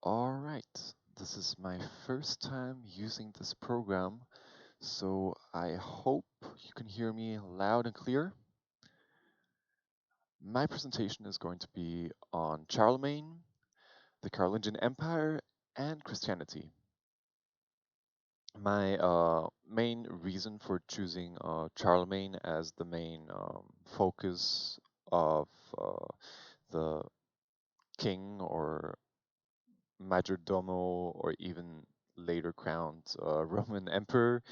Alright, this is my first time using this program, so I hope you can hear me loud and clear. My presentation is going to be on Charlemagne, the Carolingian Empire, and Christianity. My main reason for choosing Charlemagne as the main focus of the king or majordomo or even later crowned Roman emperor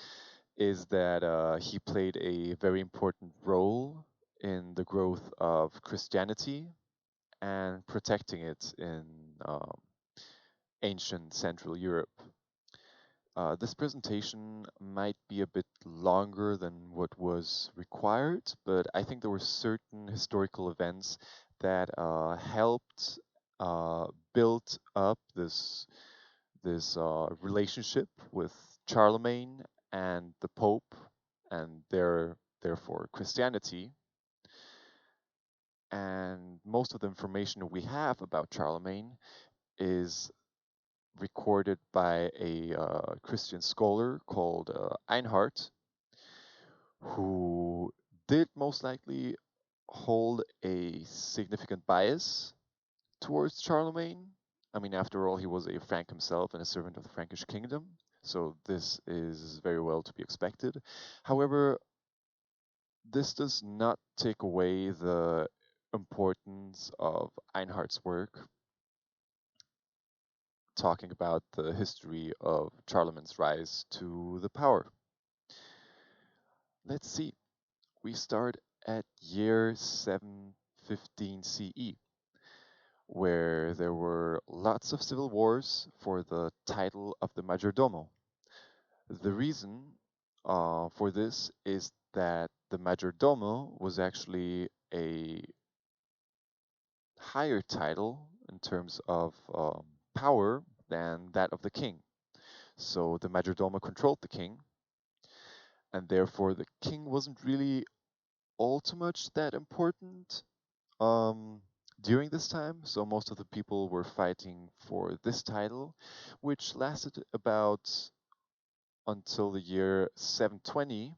is that he played a very important role in the growth of Christianity and protecting it in um, ancient Central Europe. This presentation might be a bit longer than what was required, but I think there were certain historical events that helped build up this relationship with Charlemagne and the Pope, and therefore Christianity. And most of the information we have about Charlemagne is recorded by a Christian scholar called Einhard, who did most likely hold a significant bias towards Charlemagne. I mean, after all, he was a Frank himself and a servant of the Frankish kingdom, so this is very well to be expected. However, this does not take away the importance of Einhard's work, talking about the history of Charlemagne's rise to the power. Let's see. We start at year 715 CE, where there were lots of civil wars for the title of the Majordomo. The reason for this is that the Majordomo was actually a higher title in terms of power than that of the king. So the Majordomo controlled the king, and therefore the king wasn't really all too much that important um, during this time. So most of the people were fighting for this title, which lasted about until the year 720,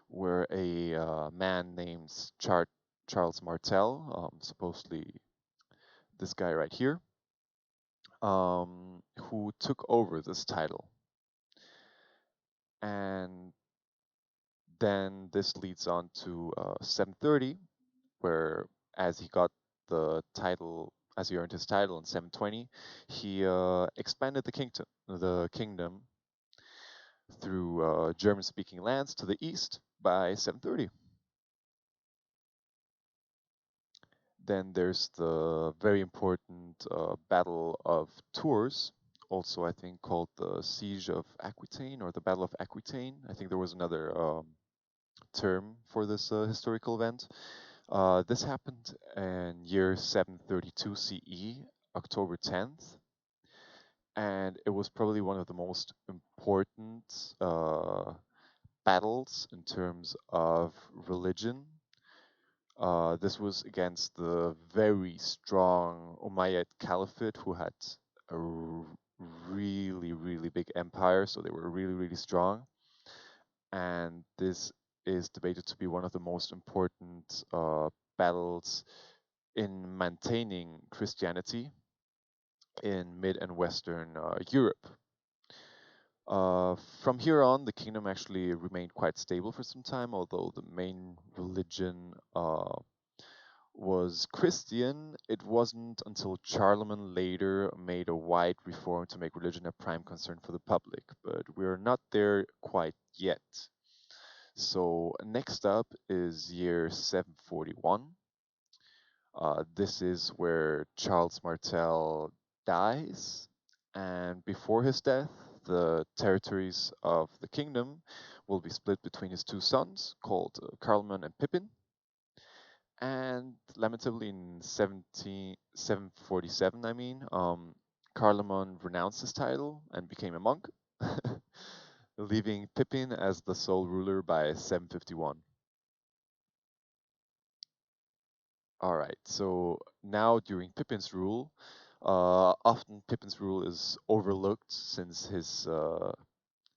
where a man named Charles Martel, supposedly this guy right here, who took over this title. And then this leads on to 730, where as he got the title, as he earned his title in 720, he expanded the kingdom through German-speaking lands to the east by 730. Then there's the very important Battle of Tours, also I think called the Siege of Aquitaine or the Battle of Aquitaine. I think there was another term for this historical event. This happened in year 732 CE, October 10th, and it was probably one of the most important battles in terms of religion. This was against the very strong Umayyad Caliphate, who had a really, really big empire, so they were really, really strong. And this is debated to be one of the most important battles in maintaining Christianity in mid and western Europe. From here on, the kingdom actually remained quite stable for some time, although the main religion was Christian. It wasn't until Charlemagne later made a wide reform to make religion a prime concern for the public, but we're not there quite yet. So next up is year 741. This is where Charles Martel dies, and before his death, the territories of the kingdom will be split between his two sons, called Carloman and Pippin. And lamentably, in 747, Carloman renounced his title and became a monk, leaving Pippin as the sole ruler by 751. All right, so now during Pippin's rule, Often Pippin's rule is overlooked since his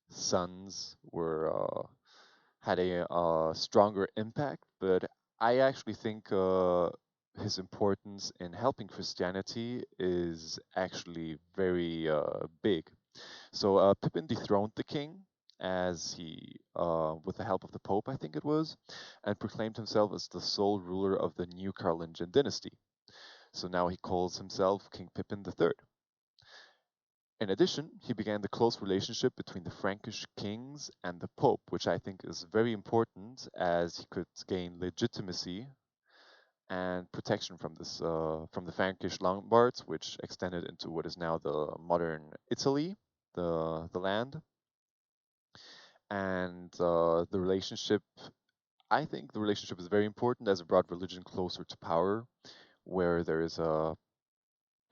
sons were had a stronger impact, but I actually think his importance in helping Christianity is actually very big. So Pippin dethroned the king as with the help of the Pope, I think it was, and proclaimed himself as the sole ruler of the new Carolingian dynasty. So now he calls himself King Pippin III. In addition, he began the close relationship between the Frankish kings and the Pope, which I think is very important as he could gain legitimacy and protection from this from the Frankish Lombards, which extended into what is now the modern Italy, the land, and the relationship. I think the relationship is very important as it brought religion closer to power, where there is a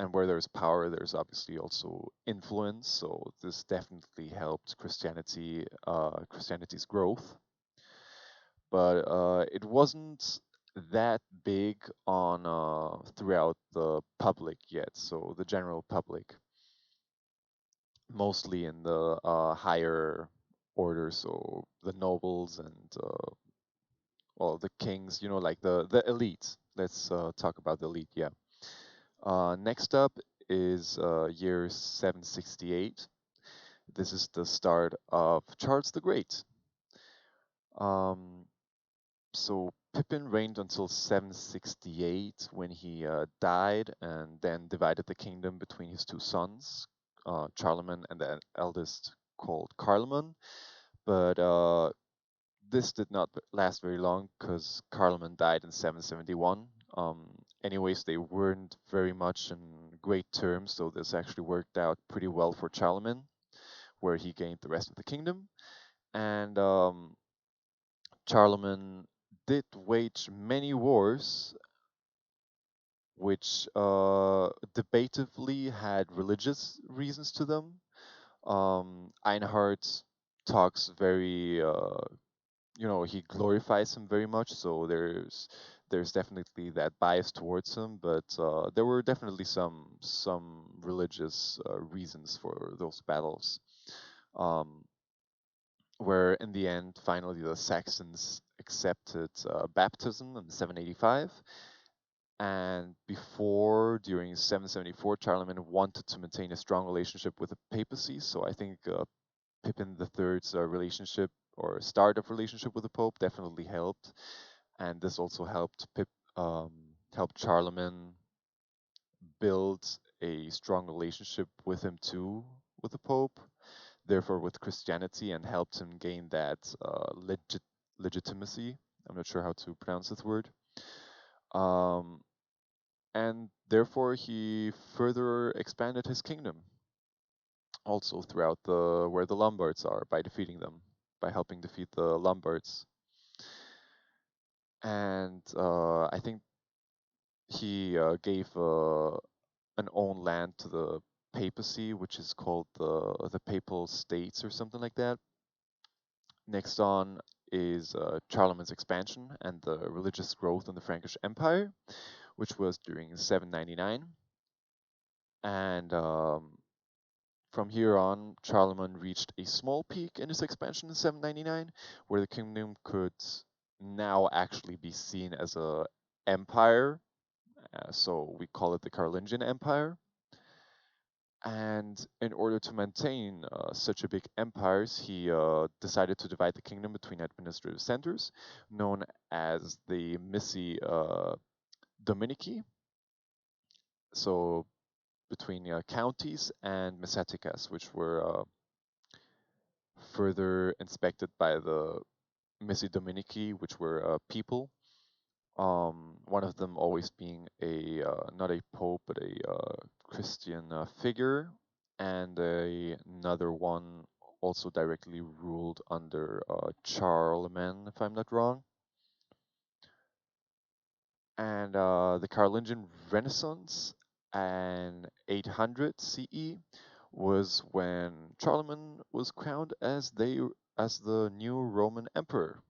and where there's power, there's obviously also influence. So this definitely helped Christianity's growth, but it wasn't that big on throughout the public yet. So the general public, mostly in the higher order, so the nobles and well, the kings. You know, like the elite. Let's talk about the elite. Yeah. Next up is year 768. This is the start of Charles the Great. Um, so Pippin reigned until 768 when he died and then divided the kingdom between his two sons, Charlemagne and the eldest called Carloman. But this did not last very long because Carloman died in 771. Anyways, they weren't very much in great terms, so this actually worked out pretty well for Charlemagne, where he gained the rest of the kingdom. And Charlemagne did wage many wars, which debatably had religious reasons to them. Einhard talks very, he glorifies him very much, so there's definitely that bias towards him, but there were definitely some religious reasons for those battles. Um, where in the end, finally, the Saxons accepted baptism in 785. And during 774, Charlemagne wanted to maintain a strong relationship with the papacy. So I think Pippin III's relationship or start of relationship with the Pope definitely helped. And this also um, helped Charlemagne build a strong relationship with him too, with the Pope, therefore with Christianity, and helped him gain that legitimacy. I'm not sure how to pronounce this word. Um, and therefore he further expanded his kingdom, also throughout the where the Lombards are, by defeating them, by helping defeat the Lombards. And I think he gave an own land to the papacy, which is called the Papal States or something like that. Next on is Charlemagne's expansion and the religious growth in the Frankish Empire, which was during 799. And from here on, Charlemagne reached a small peak in his expansion in 799, where the kingdom could now actually be seen as a empire. So we call it the Carolingian Empire. And in order to maintain such a big empires, he decided to divide the kingdom between administrative centers, known as the Missi Dominici, so between counties, and Missaticas, which were further inspected by the Missi Dominici, which were people. One of them always being a not a pope but a Christian figure, and another one also directly ruled under Charlemagne, if I'm not wrong. And the Carolingian Renaissance and 800 CE was when Charlemagne was crowned as the new Roman emperor,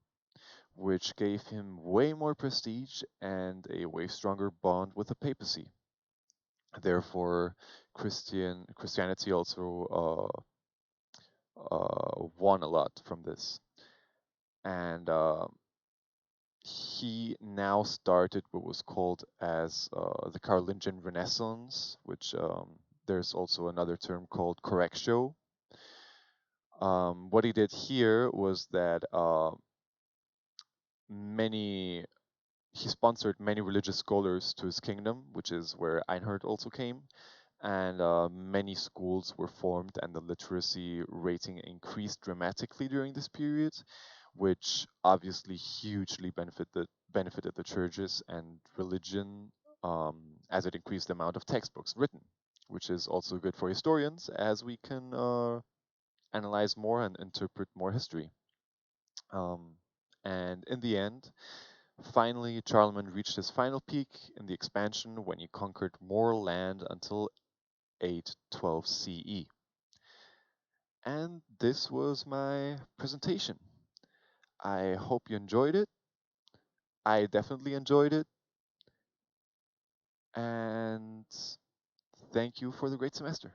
which gave him way more prestige and a way stronger bond with the papacy. Therefore, Christianity also won a lot from this, and he now started what was called as the Carolingian Renaissance, which there's also another term called correctio. What he did here was that many he sponsored many religious scholars to his kingdom, which is where Einhard also came, and many schools were formed, and the literacy rating increased dramatically during this period, which obviously hugely benefited the churches and religion, as it increased the amount of textbooks written, which is also good for historians as we can analyze more and interpret more history. Um, and in the end, finally, Charlemagne reached his final peak in the expansion when he conquered more land until 812 CE. And this was my presentation. I hope you enjoyed it. I definitely enjoyed it. And thank you for the great semester.